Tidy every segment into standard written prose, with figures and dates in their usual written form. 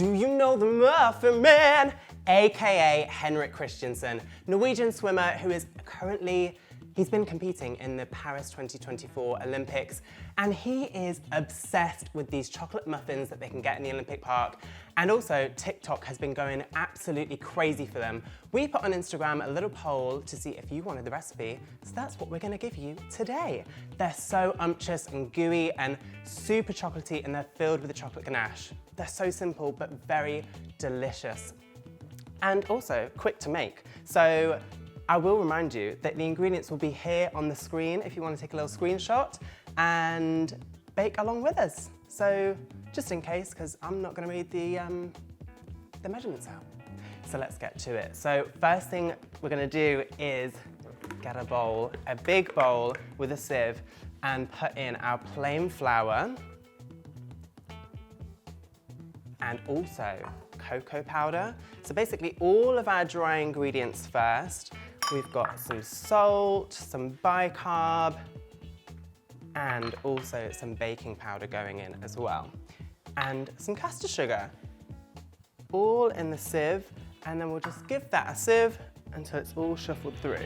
Do you know the Muffin Man? AKA Henrik Christiansen, Norwegian swimmer who is currently, he's been competing in the Paris 2024 Olympics, and he is obsessed with these chocolate muffins that they can get in the Olympic Park. And also TikTok has been going absolutely crazy for them. We put on Instagram a little poll to see if you wanted the recipe, so that's what we're gonna give you today. They're so umptious and gooey and super chocolatey, and they're filled with the chocolate ganache. They're so simple, but very delicious. And also quick to make. So I will remind you that the ingredients will be here on the screen if you want to take a little screenshot and bake along with us. So just in case, because I'm not going to read the measurements out. So let's get to it. So first thing we're going to do is get a bowl, a big bowl with a sieve, and put in our plain flour and also cocoa powder. So basically all of our dry ingredients first. We've got some salt, some bicarb, and also some baking powder going in as well. And some caster sugar, all in the sieve, and then we'll just give that a sieve until it's all shuffled through.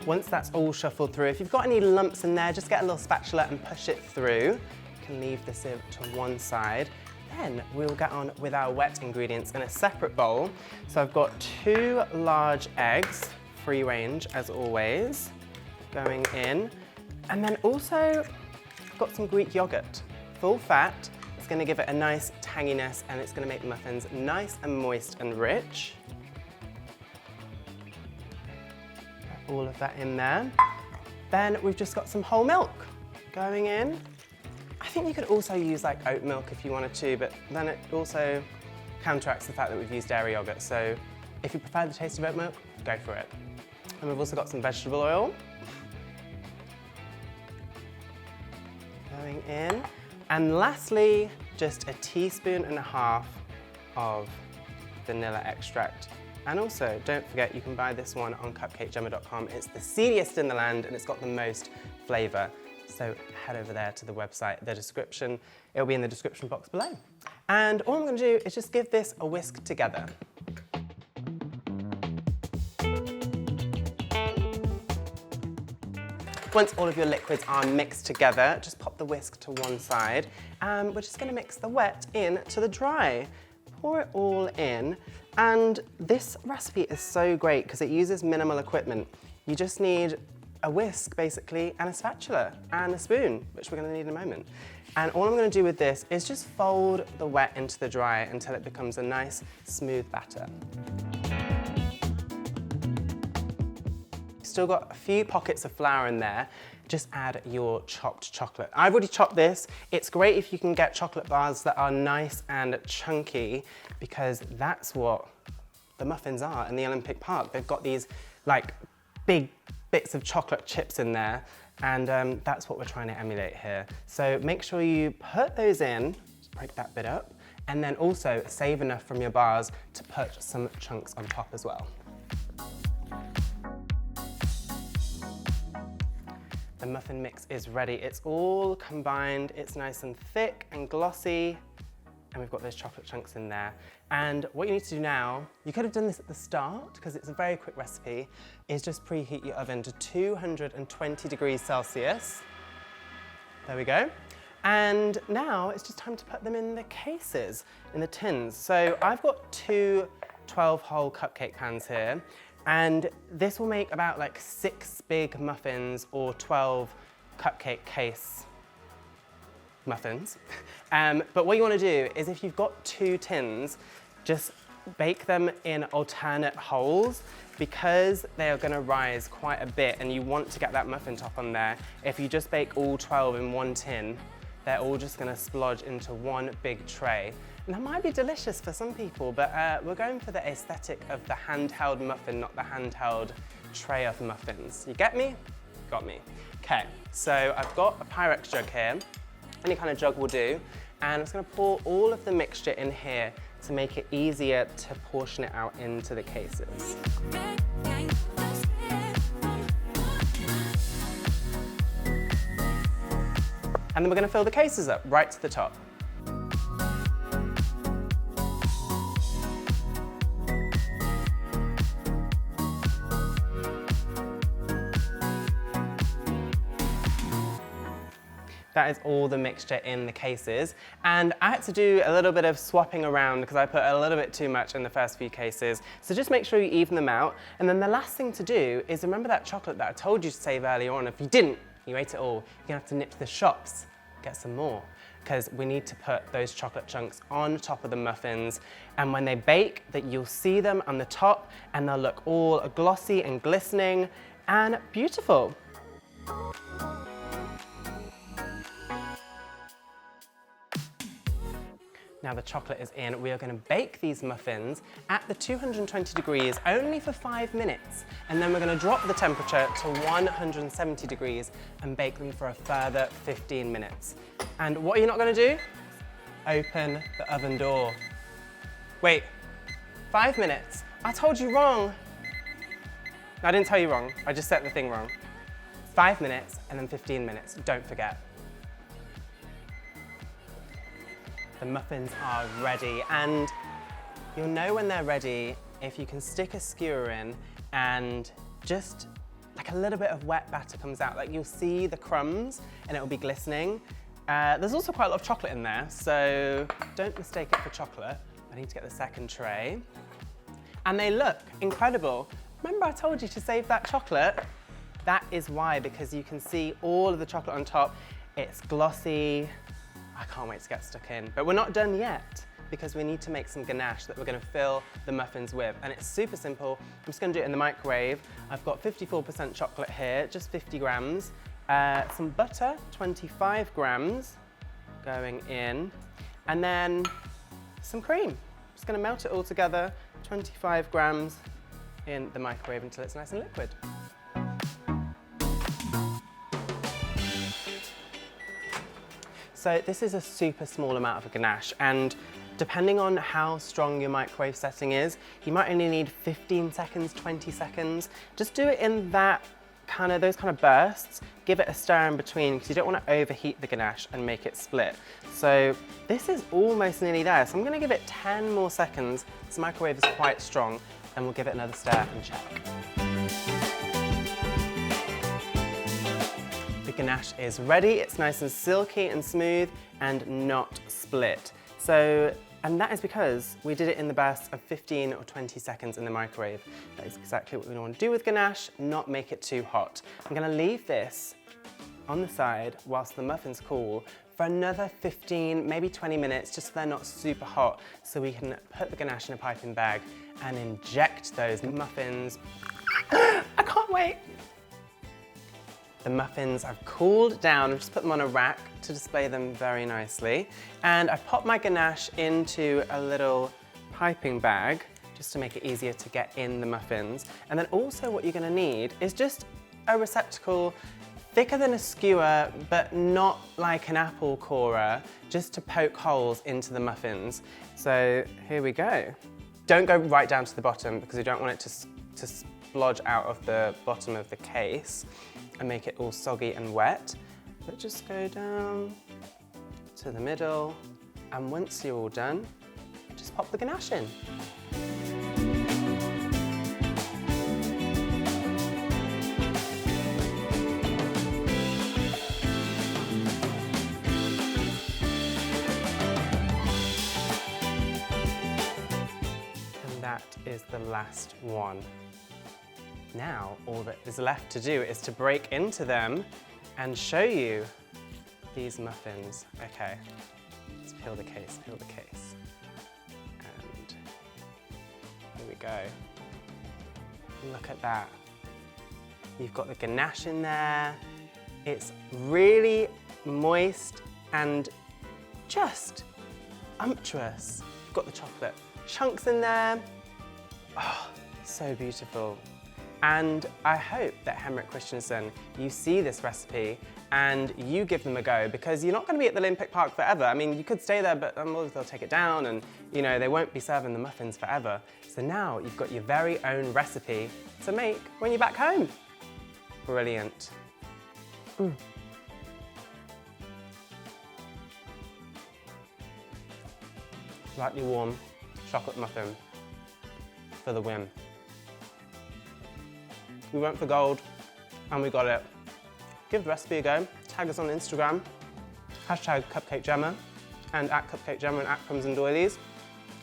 Once that's all shuffled through, if you've got any lumps in there, just get a little spatula and push it through. You can leave the sieve to one side. Then we'll get on with our wet ingredients in a separate bowl. So I've got 2 large eggs, free range as always, going in. And then also got some Greek yogurt, full fat. It's gonna give it a nice tanginess, and it's gonna make the muffins nice and moist and rich. All of that in there. Then we've just got some whole milk going in. I think you could also use like oat milk if you wanted to, but then it also counteracts the fact that we've used dairy yogurt. So if you prefer the taste of oat milk, go for it. And we've also got some vegetable oil going in. And lastly, just a teaspoon and a half of vanilla extract. And also, don't forget, you can buy this one on cupcakejemma.com. It's the seediest in the land, and it's got the most flavour. So head over there to the website, the description. It'll be in the description box below. And all I'm going to do is just give this a whisk together. Once all of your liquids are mixed together, just pop the whisk to one side. We're just going to mix the wet in to the dry. Pour it all in. And this recipe is so great because it uses minimal equipment. You just need a whisk, basically, and a spatula, and a spoon, which we're gonna need in a moment. And all I'm gonna do with this is just fold the wet into the dry until it becomes a nice, smooth batter. Still got a few pockets of flour in there. Just add your chopped chocolate. I've already chopped this. It's great if you can get chocolate bars that are nice and chunky, because that's what the muffins are in the Olympic Park. They've got these like big bits of chocolate chips in there, and that's what we're trying to emulate here. So make sure you put those in, just break that bit up, and then also save enough from your bars to put some chunks on top as well. The muffin mix is ready. It's all combined. It's nice and thick and glossy, and we've got those chocolate chunks in there. And what you need to do now, you could have done this at the start because it's a very quick recipe, is just preheat your oven to 220 degrees Celsius. There we go. And now it's just time to put them in the cases, in the tins. So I've got 2 12-hole cupcake pans here, and this will make about like 6 big muffins or 12 cupcake case muffins. But what you want to do is, if you've got 2 tins, just bake them in alternate holes, because they are going to rise quite a bit and you want to get that muffin top on there. If you just bake all 12 in one tin, they're all just going to splodge into one big tray. And that might be delicious for some people, but we're going for the aesthetic of the handheld muffin, not the handheld tray of muffins. You get me? Got me. Okay, so I've got a Pyrex jug here. Any kind of jug will do. And I'm just going to pour all of the mixture in here to make it easier to portion it out into the cases. And then we're gonna fill the cases up right to the top. That is all the mixture in the cases. And I had to do a little bit of swapping around because I put a little bit too much in the first few cases. So just make sure you even them out. And then the last thing to do is remember that chocolate that I told you to save earlier on. If you didn't, you ate it all, you're gonna have to nip to the shops, get some more, because we need to put those chocolate chunks on top of the muffins. And when they bake, that you'll see them on the top and they'll look all glossy and glistening and beautiful. Now the chocolate is in, we are going to bake these muffins at the 220 degrees only for 5 minutes. And then we're going to drop the temperature to 170 degrees and bake them for a further 15 minutes. And what are you not going to do? Open the oven door. Wait, 5 minutes? I told you wrong. No, I didn't tell you wrong, I just set the thing wrong. 5 minutes and then 15 minutes, don't forget. The muffins are ready, and you'll know when they're ready if you can stick a skewer in and just like a little bit of wet batter comes out. Like you'll see the crumbs and it will be glistening. There's also quite a lot of chocolate in there, so don't mistake it for chocolate. I need to get the second tray. And they look incredible. Remember I told you to save that chocolate? That is why, because you can see all of the chocolate on top. It's glossy. I can't wait to get stuck in. But we're not done yet because we need to make some ganache that we're gonna fill the muffins with. And it's super simple. I'm just gonna do it in the microwave. I've got 54% chocolate here, just 50 grams. Some butter, 25 grams going in. And then some cream. Just gonna melt it all together, 25 grams in the microwave until it's nice and liquid. So this is a super small amount of ganache, and depending on how strong your microwave setting is, you might only need 15 seconds, 20 seconds. Just do it in those kind of bursts. Give it a stir in between because you don't want to overheat the ganache and make it split. So this is almost nearly there. So I'm going to give it 10 more seconds. This microwave is quite strong, and we'll give it another stir and check. The ganache is ready. It's nice and silky and smooth and not split. And that is because we did it in the bursts of 15 or 20 seconds in the microwave. That is exactly what we want to do with ganache, not make it too hot. I'm going to leave this on the side whilst the muffins cool for another 15, maybe 20 minutes, just so they're not super hot, so we can put the ganache in a piping bag and inject those muffins. I can't wait. The muffins have cooled down. I've just put them on a rack to display them very nicely. And I've popped my ganache into a little piping bag just to make it easier to get in the muffins. And then also what you're gonna need is just a receptacle thicker than a skewer, but not like an apple corer, just to poke holes into the muffins. So here we go. Don't go right down to the bottom because you don't want it to splodge out of the bottom of the case and make it all soggy and wet. But just go down to the middle, and once you're all done, just pop the ganache in. And that is the last one. Now, all that is left to do is to break into them and show you these muffins. Okay, let's peel the case, And here we go. Look at that. You've got the ganache in there. It's really moist and just umptuous. You've got the chocolate chunks in there. Oh, so beautiful. And I hope that Henrik Christiansen, you see this recipe and you give them a go, because you're not going to be at the Olympic Park forever. I mean, you could stay there, but they'll take it down and, you know, they won't be serving the muffins forever. So now you've got your very own recipe to make when you're back home. Brilliant. slightly warm chocolate muffin for the win. We went for gold and we got it. Give the recipe a go. Tag us on Instagram, hashtag Cupcake Jemma and at Cupcake Jemma and at Crumbs and Doilies.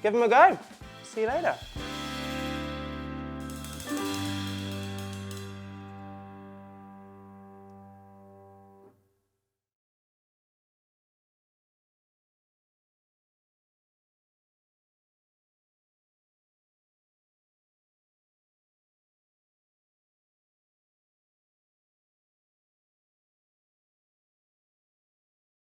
Give them a go. See you later.